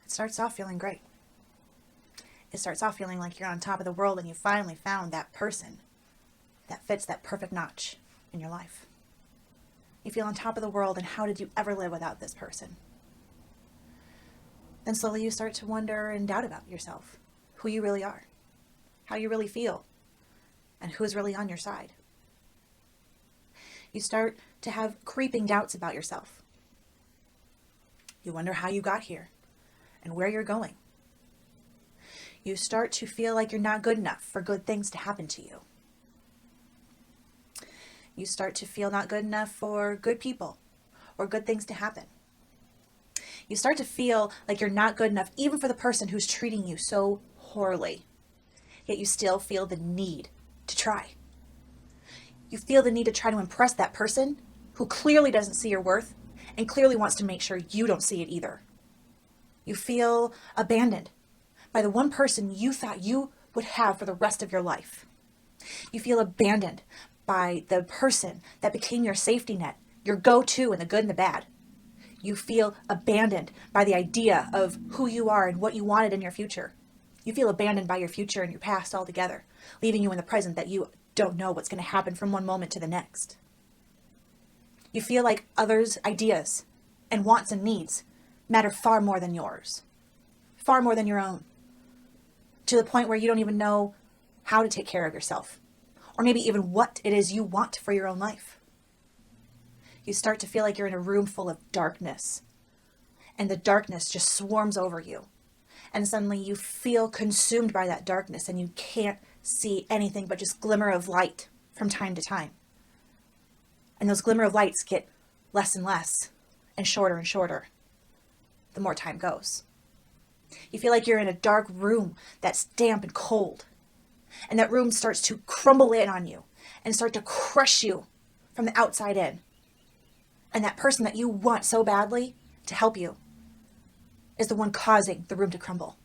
it starts off feeling great. It starts off feeling like you're on top of the world and you finally found that person that fits that perfect notch in your life. You feel on top of the world, and how did you ever live without this person? Then slowly you start to wonder and doubt about yourself, who you really are, how you really feel, and who is really on your side. You start to have creeping doubts about yourself. You wonder how you got here and where you're going. You start to feel like you're not good enough for good things to happen to you. You start to feel not good enough for good people or good things to happen. You start to feel like you're not good enough even for the person who's treating you so poorly. Yet you still feel the need to try. You feel the need to try to impress that person who clearly doesn't see your worth and clearly wants to make sure you don't see it either. You feel abandoned by the one person you thought you would have for the rest of your life. You feel abandoned by the person that became your safety net, your go-to in the good and the bad. You feel abandoned by the idea of who you are and what you wanted in your future. You feel abandoned by your future and your past altogether, leaving you in the present that you don't know what's going to happen from one moment to the next. You feel like others' ideas and wants and needs matter far more than yours, far more than your own, to the point where you don't even know how to take care of yourself, or maybe even what it is you want for your own life. You start to feel like you're in a room full of darkness, and the darkness just swarms over you. And suddenly you feel consumed by that darkness, and you can't see anything but just glimmer of light from time to time. And those glimmer of lights get less and less, and shorter, the more time goes. You feel like you're in a dark room that's damp and cold. And that room starts to crumble in on you and start to crush you from the outside in. And that person that you want so badly to help you is the one causing the room to crumble.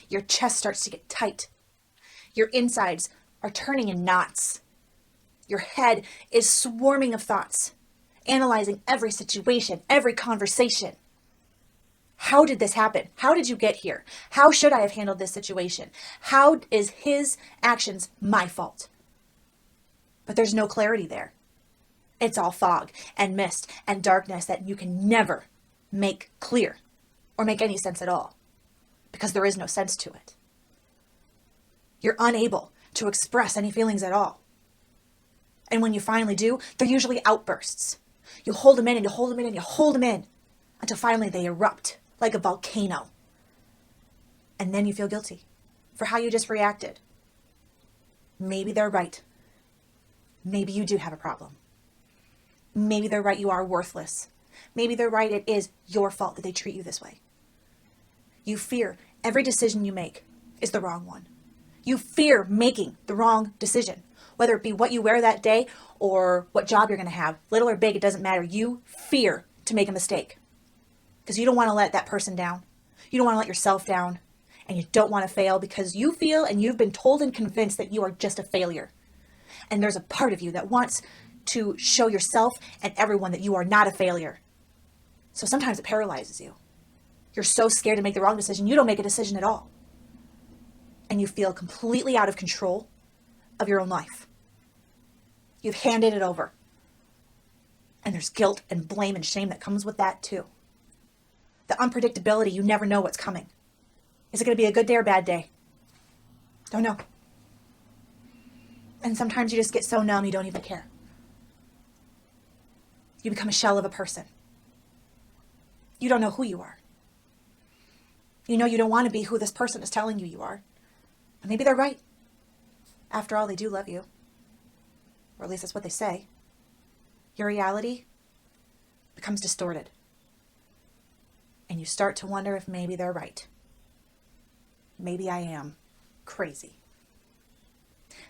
Your chest starts to get tight. Your insides are turning in knots. Your head is swarming of thoughts, analyzing every situation, every conversation. How did this happen? How did you get here? How should I have handled this situation? How is his actions my fault? But there's no clarity there. It's all fog and mist and darkness that you can never make clear or make any sense at all, because there is no sense to it. You're unable to express any feelings at all. And when you finally do, they're usually outbursts. You hold them in and you hold them in and you hold them in until finally they erupt like a volcano. And then you feel guilty for how you just reacted. Maybe they're right. Maybe you do have a problem. Maybe they're right, you are worthless. Maybe they're right, it is your fault that they treat you this way. You fear every decision you make is the wrong one. You fear making the wrong decision, whether it be what you wear that day or what job you're going to have. Little or big, it doesn't matter. You fear to make a mistake because you don't want to let that person down. You don't want to let yourself down, and you don't want to fail because you feel and you've been told and convinced that you are just a failure. And there's a part of you that wants to show yourself and everyone that you are not a failure. So sometimes it paralyzes you. You're so scared to make the wrong decision, you don't make a decision at all. And you feel completely out of control of your own life. You've handed it over. And there's guilt and blame and shame that comes with that too. The unpredictability, you never know what's coming. Is it going to be a good day or bad day? Don't know. And sometimes you just get so numb you don't even care. You become a shell of a person. You don't know who you are. You know you don't want to be who this person is telling you are. But maybe they're right. After all, they do love you. Or at least that's what they say. Your reality becomes distorted. And you start to wonder if maybe they're right. Maybe I am crazy.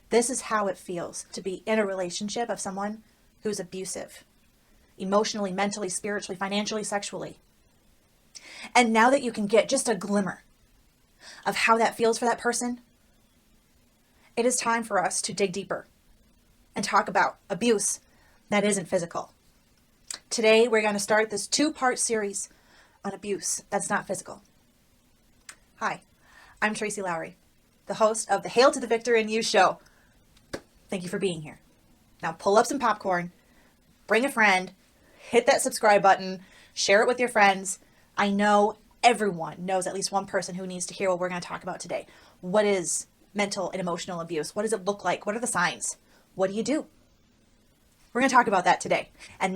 This is how it feels to be in a relationship of someone who's abusive. Emotionally, mentally, spiritually, financially, sexually. And now that you can get just a glimmer of how that feels for that person, it is time for us to dig deeper and talk about abuse that isn't physical. Today, we're going to start this 2-part series on abuse that's not physical. Hi, I'm Tracy Lowry, the host of the Hail to the Victor in You show. Thank you for being here. Now pull up some popcorn, bring a friend, hit that subscribe button, share it with your friends. I know everyone knows at least one person who needs to hear what we're going to talk about today. What is mental and emotional abuse? What does it look like? What are the signs? What do you do? We're going to talk about that today. And